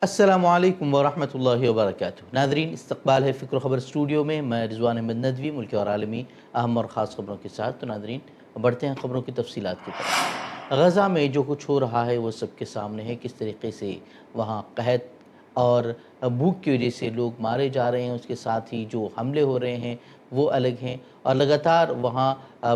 अस्सलामु अलैकुम वरहमतुल्लाहि वबरकातुहू। नाज़रीन, इस्तक़बाल है फ़िक्र ख़बर स्टूडियो में। मैं रिज़वान अहमद नदवी मुल्की और आलमी अहम और ख़ास ख़बरों के साथ। तो नाज़रीन, बढ़ते हैं ख़बरों की तफ़सीलात की तरफ। गज़ा में जो कुछ हो रहा है वो सबके सामने है। किस तरीक़े से वहाँ क़हत और भूख की वजह से लोग मारे जा रहे हैं, उसके साथ ही जो हमले हो रहे हैं वो अलग हैं और लगातार वहाँ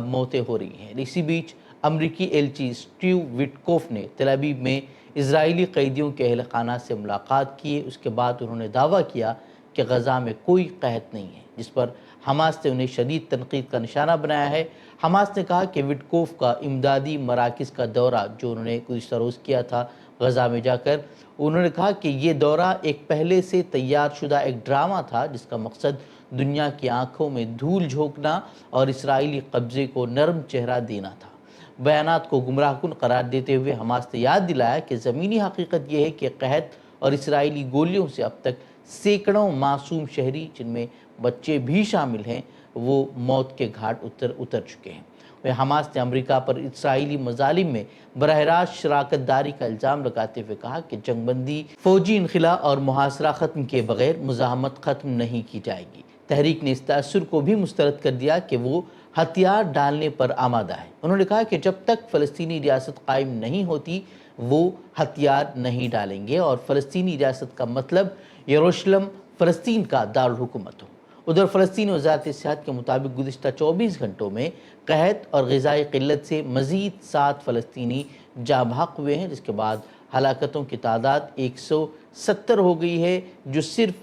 मौतें हो रही हैं। इसी बीच अमरीकी एलची स्टीव विटकोफ़ ने तेल अवीव में इजरायली कैदियों के अहल खाना से मुलाकात की। उसके बाद उन्होंने दावा किया कि गज़ा में कोई क़हत नहीं है, जिस पर हमास ने उन्हें शदीद तनक़ीद का निशाना बनाया है। हमास ने कहा कि विटकोफ़ का इमदादी मराकज़ का दौरा जो उन्होंने गुज़िश्ता रोज़ किया था गज़ा में जाकर, उन्होंने कहा कि ये दौरा एक पहले से तैयार शुदा एक ड्रामा था जिसका मकसद दुनिया की आँखों में धूल झोंकना और इसराइली कब्ज़े को नरम चेहरा देना था। बयानात को गुमराहकुन करार देते हुए हमास ने याद दिलाया कि ज़मीनी हकीकत यह है कि क़हत और इसराइली गोलियों से अब तक सैकड़ों मासूम शहरी, जिनमें बच्चे भी शामिल हैं, वो मौत के घाट उतर चुके हैं। वह हमास ने अमरीका पर इसराइली मज़ालिम में बरह रास्त शराकत दारी का इल्ज़ाम लगाते हुए कहा कि जंगबंदी, फ़ौजी इनखला और मुहासरा ख़त्म किए बगैर मुज़ाहमत ख़त्म नहीं की जाएगी। तहरीक ने इस तअस्सुर को भी मुस्तरद कर दिया कि वो हथियार डालने पर आमादा है। उन्होंने कहा कि जब तक फ़लस्तीनी रियासत कायम नहीं होती वो हथियार नहीं डालेंगे और फ़लस्तीनी रियासत का मतलब यरूशलेम फ़लस्तीन का दारुल हुकूमत हो। उधर फ़लस्तीन वज़ारत सेहत के मुताबिक गुज़िश्ता 24 घंटों में क़हत और ग़िज़ाई क़िल्लत से मज़ीद 7 फ़लस्तीनी जाँ बहक हुए हैं, जिसके बाद हलाकतों की तादाद 170 हो गई है, जो सिर्फ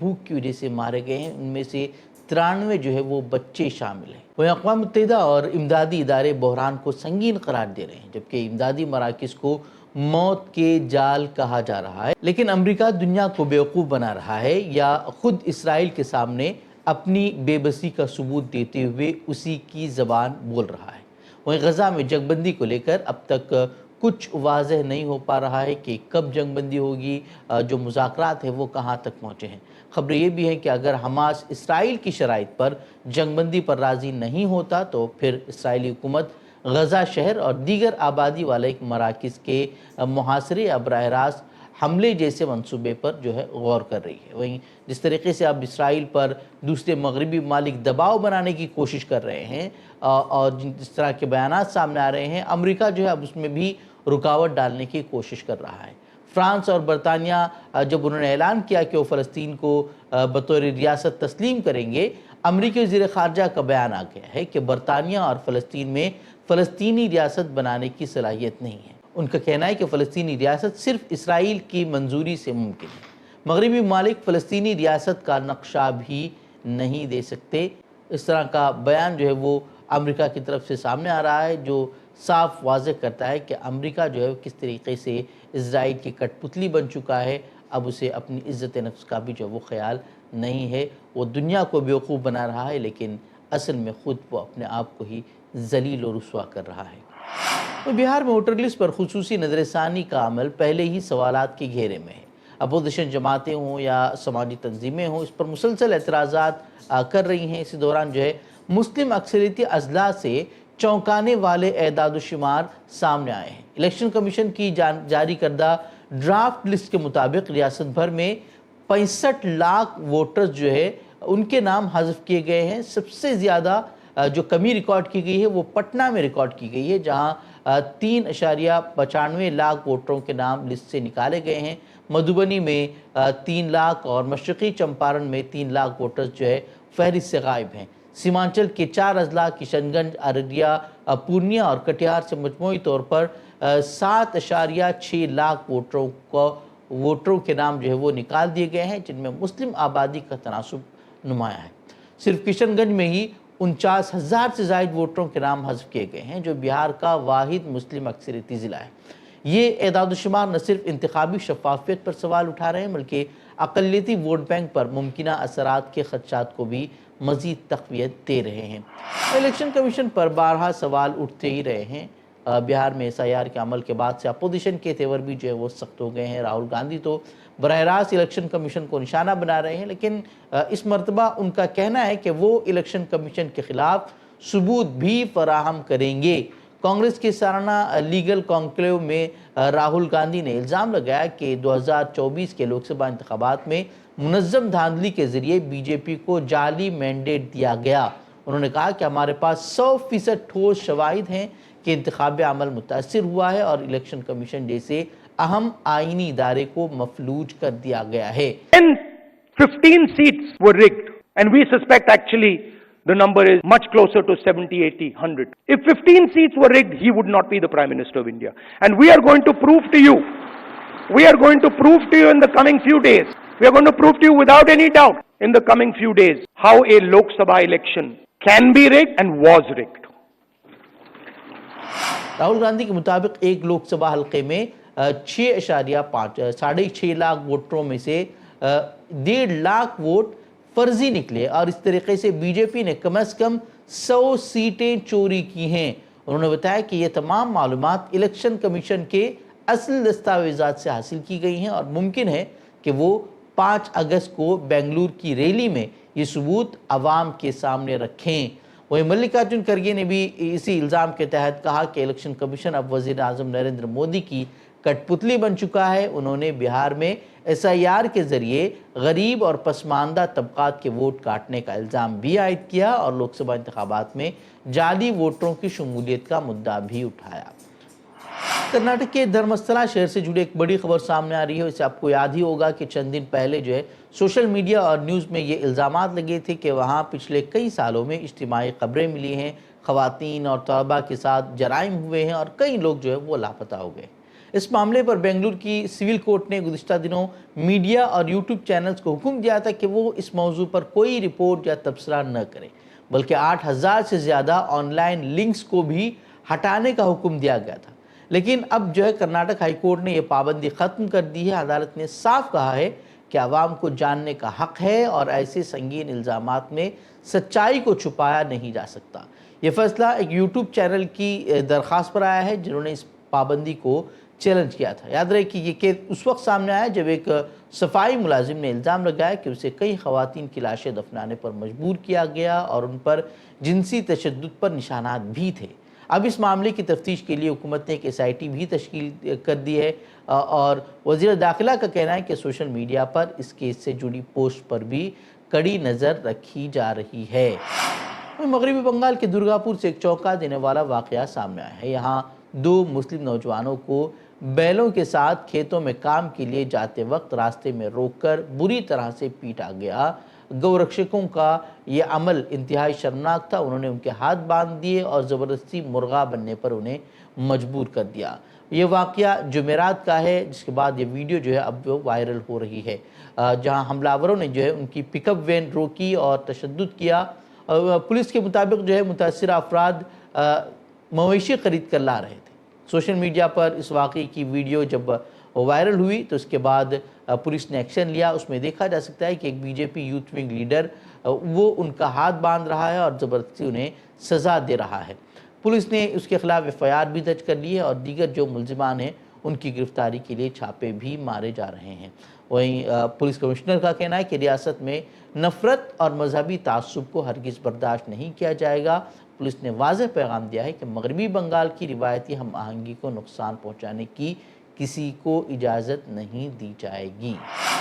भूख की वजह से मारे गए हैं। उनमें से 93 वो बच्चे शामिल हैं। वहीं अक़वाम मुत्तहिदा और इमदादी इदारे बहरान को संगीन करार दे रहे हैं, जबकि इमदादी मराकज़ को मौत के जाल कहा जा रहा है। लेकिन अमरीका दुनिया को बेवकूफ़ बना रहा है या ख़ुद इसराइल के सामने अपनी बेबसी का सबूत देते हुए उसी की ज़बान बोल रहा है। वहीं गज़ा में जंगबंदी को लेकर अब तक कुछ वाज़ेह नहीं हो पा रहा है कि कब जंगबंदी होगी। जो मुज़ाकरात हैं वो कहाँ तक पहुँचे हैं। ख़बरें ये भी हैं कि अगर हमास इसराइल की शराइत पर जंगबंदी पर राज़ी नहीं होता तो फिर इसराइली हुकूमत गज़ा शहर और दीगर आबादी वाले मराकज़ के मुहासरे या बराह रास्त हमले जैसे मंसूबे पर गौर कर रही है। वहीं जिस तरीके से अब इसराइल पर दूसरे मगरबी ममालिक दबाव बनाने की कोशिश कर रहे हैं और जिस तरह के बयानात सामने आ रहे हैं, अमरीका अब उसमें भी रुकावट डालने की कोशिश कर रहा है। फ्रांस और बरतानिया जब उन्होंने ऐलान किया कि वो फ़लस्तीन को बतौर रियासत तस्लीम करेंगे, अमरीकी वज़ीर ख़ारजा का बयान आ गया है कि बरतानिया और फ़लस्तीन में फ़लस्तीनी रियासत बनाने की सलाहियत नहीं है। उनका कहना है कि फ़लस्तीनी रियासत सिर्फ इसराइल की मंजूरी से मुमकिन है। मगरबी ममालिक फ़लस्तीनी रियासत का नक्शा भी नहीं दे सकते। इस तरह का बयान वो अमरीका की तरफ से सामने आ रहा है, जो साफ वाज़ेह करता है कि अमरीका किस तरीके से इज़राइल की कठपुतली बन चुका है। अब उसे अपनी इज़्ज़त नफ्स का भी वो ख्याल नहीं है। वो दुनिया को बेवकूफ़ बना रहा है, लेकिन असल में ख़ुद वो अपने आप को ही ज़लील और रुस्वा कर रहा है। तो बिहार में वोटर लिस्ट पर खुसूसी नज़रसानी का अमल पहले ही सवालात के घेरे में है। अपोजिशन जमातें हों या समाजी तंजीमें हों, इस पर मुसलसल एतराज़ात कर रही हैं। इसी दौरान मुस्लिम अक्सरियती अज़ला से चौंकाने वाले एदाद शुमार सामने आए हैं। इलेक्शन कमीशन की जारी करदा ड्राफ्ट लिस्ट के मुताबिक रियासत भर में 65 लाख वोटर्स उनके नाम हज़फ किए गए हैं। सबसे ज़्यादा जो कमी रिकॉर्ड की गई है वो पटना में रिकॉर्ड की गई है, जहाँ 3.95 लाख वोटरों के नाम लिस्ट से निकाले गए हैं। मधुबनी में 3 लाख और मशरक़ी चंपारण में 3 लाख वोटर्स फहरिस्त से गायब हैं। सीमांचल के 4 अजला किशनगंज, अररिया, पूर्णिया और कटिहार से मजमूई तौर पर 7.6 लाख वोटरों के नाम वो निकाल दिए गए हैं, जिनमें मुस्लिम आबादी का तनासुब नुमाया है। सिर्फ किशनगंज में ही 49,000 से ज़ायद वोटरों के नाम हज़फ किए गए हैं, जो बिहार का वाहिद मुस्लिम अक्सरियती ज़िला है। ये एदाद-ओ-शुमार न सिर्फ इंतखाबी शफ़ाफ़ियत पर सवाल उठा रहे हैं, बल्कि अक़लियती वोट बैंक पर मुमकिना असरात के ख़दशात को भी मज़ीद तक़वियत दे रहे हैं। इलेक्शन कमीशन पर बारहा सवाल उठते ही रहे हैं। बिहार में SIR के अमल के बाद से अपोजिशन के तेवर भी वो सख्त हो गए हैं। राहुल गांधी तो बरह रास्त इलेक्शन कमीशन को निशाना बना रहे हैं, लेकिन इस मरतबा उनका कहना है कि वो इलेक्शन कमीशन के ख़िलाफ़ सबूत भी फराहम करेंगे। کانگریس کے سالانہ لیگل کانکلیو میں راہل گاندھی نے الزام لگایا کہ 2024 کے لوک سبھا انتخابات میں منظم دھاندلی کے ذریعے بی جے پی کو جعلی مینڈیٹ دیا گیا۔ انہوں نے کہا کہ ہمارے پاس 100% ٹھوس شواہد ہیں کہ انتخابی عمل متاثر ہوا ہے اور الیکشن کمیشن جیسے اہم آئینی ادارے کو مفلوج کر دیا گیا ہے۔ 15 seats were rigged, and we suspect actually the number is much closer to 70, 80, 100. If 15 seats were rigged, he would not be the Prime Minister of India. And we are going to prove to you in the coming few days, we are going to prove to you without any doubt in the coming few days how a Lok Sabha election can be rigged and was rigged. Rahul Gandhi کے مطابق ایک لوک سبھا حلقے میں 6.6 لاکھ ووٹروں میں سے 1.5 lakh vote فرضی نکلے اور اس طریقے سے بی جے پی نے کم از کم 100 سیٹیں چوری کی ہیں۔ انہوں نے بتایا کہ یہ تمام معلومات الیکشن کمیشن کے اصل دستاویزات سے حاصل کی گئی ہیں اور ممکن ہے کہ وہ 5 اگست کو بنگلور کی ریلی میں یہ ثبوت عوام کے سامنے رکھیں۔ وہیں ملکارجن کھڑگے نے بھی اسی الزام کے تحت کہا کہ الیکشن کمیشن اب وزیر اعظم نریندر مودی کی کٹ پتلی بن چکا ہے۔ انہوں نے بہار میں SIR کے ذریعے غریب اور پسماندہ طبقات کے ووٹ کاٹنے کا الزام بھی عائد کیا اور لوک سبھا انتخابات میں جعلی ووٹروں کی شمولیت کا مدعا بھی اٹھایا۔ کرناٹک کے دھرمستھلا شہر سے جڑی ایک بڑی خبر سامنے آ رہی ہے۔ اسے آپ کو یاد ہی ہوگا کہ چند دن پہلے سوشل میڈیا اور نیوز میں یہ الزامات لگے تھے کہ وہاں پچھلے کئی سالوں میں اجتماعی خبریں ملی ہیں، خواتین اور طلباء کے ساتھ جرائم ہوئے ہیں اور کئی لوگ وہ لاپتہ ہو گئے۔ اس معاملے پر بنگلور کی سول کورٹ نے گزشتہ دنوں میڈیا اور یوٹیوب چینلز کو حکم دیا تھا کہ وہ اس موضوع پر کوئی رپورٹ یا تبصرہ نہ کریں، بلکہ 8,000 سے زیادہ آن لائن لنکس کو بھی ہٹانے کا حکم دیا گیا تھا۔ لیکن اب کرناٹک ہائی کورٹ نے یہ پابندی ختم کر دی ہے۔ عدالت نے صاف کہا ہے کہ عوام کو جاننے کا حق ہے اور ایسے سنگین الزامات میں سچائی کو چھپایا نہیں جا سکتا۔ یہ فیصلہ ایک یوٹیوب چینل کی درخواست پر آیا ہے جنہوں نے اس پابندی کو چیلنج کیا تھا۔ یاد رہے کہ یہ اس وقت سامنے آیا جب ایک صفائی ملازم نے الزام لگایا کہ اسے کئی خواتین کی لاشیں دفنانے پر مجبور کیا گیا اور ان پر جنسی تشدد پر نشانات بھی تھے۔ اب اس معاملے کی تفتیش کے لیے حکومت نے ایک SIT بھی تشکیل کر دی ہے اور وزیر داخلہ کا کہنا ہے کہ سوشل میڈیا پر اس کیس سے جڑی پوسٹ پر بھی کڑی نظر رکھی جا رہی ہے۔ مغربی بنگال کے درگاپور سے ایک چونکا دینے والا واقعہ سامنے آیا ہے۔ یہاں 2 مسلم نوجوانوں کو بیلوں کے ساتھ کھیتوں میں کام کے لیے جاتے وقت راستے میں روک کر بری طرح سے پیٹا گیا۔ گورکشکوں کا یہ عمل انتہائی شرمناک تھا۔ انہوں نے ان کے ہاتھ باندھ دیے اور زبردستی مرغا بننے پر انہیں مجبور کر دیا۔ یہ واقعہ جمعرات کا ہے، جس کے بعد یہ ویڈیو اب وائرل ہو رہی ہے، جہاں حملہ آوروں نے ان کی پک اپ وین روکی اور تشدد کیا۔ پولیس کے مطابق متاثرہ افراد مویشی خرید کر لا رہے تھے۔ سوشل میڈیا پر اس واقعے کی ویڈیو جب وائرل ہوئی تو اس کے بعد پولیس نے ایکشن لیا۔ اس میں دیکھا جا سکتا ہے کہ ایک BJP یوتھ ونگ لیڈر وہ ان کا ہاتھ باندھ رہا ہے اور زبردستی انہیں سزا دے رہا ہے۔ پولیس نے اس کے خلاف FIR بھی درج کر لی ہے اور دیگر جو ملزمان ہیں ان کی گرفتاری کے لیے چھاپے بھی مارے جا رہے ہیں۔ وہیں پولیس کمشنر کا کہنا ہے کہ ریاست میں نفرت اور مذہبی تعصب کو ہرگز برداشت نہیں کیا جائے گا۔ پولیس نے واضح پیغام دیا ہے کہ مغربی بنگال کی روایتی ہم آہنگی کو نقصان پہنچانے کی کسی کو اجازت نہیں دی جائے گی۔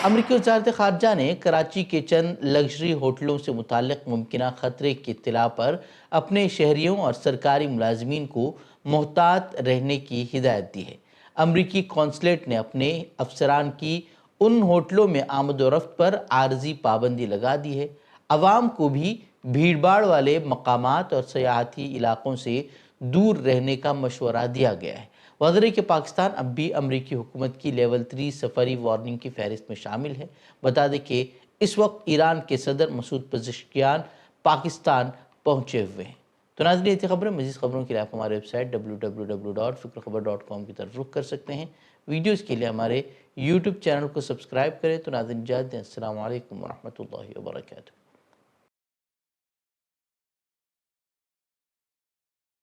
امریکی وزارت خارجہ نے کراچی کے چند لگژری ہوٹلوں سے متعلق ممکنہ خطرے کی اطلاع پر اپنے شہریوں اور سرکاری ملازمین کو محتاط رہنے کی ہدایت دی ہے۔ امریکی قونصلیٹ نے اپنے افسران کی ان ہوٹلوں میں آمد و رفت پر عارضی پابندی لگا دی ہے۔ عوام کو بھی بھیڑ بھاڑ والے مقامات اور سیاحتی علاقوں سے دور رہنے کا مشورہ دیا گیا ہے۔ واضح ہے کہ پاکستان اب بھی امریکی حکومت کی لیول 3 سفری وارننگ کی فہرست میں شامل ہے۔ بتا دیں کہ اس وقت ایران کے صدر مسعود پزشکیان پاکستان پہنچے ہوئے ہیں۔ تو ناظرین، یہ تھی خبریں۔ مزید خبروں کے لیے آپ ہمارے ویب سائٹ www.fikrkhabar.com کی طرف رخ کر سکتے ہیں۔ ویڈیوز کے لیے ہمارے YouTube چینل کو سبسکرائب کریں۔ تو ناظرین، اجازت دیں۔ السلام علیکم ورحمۃ اللہ وبرکاتہ۔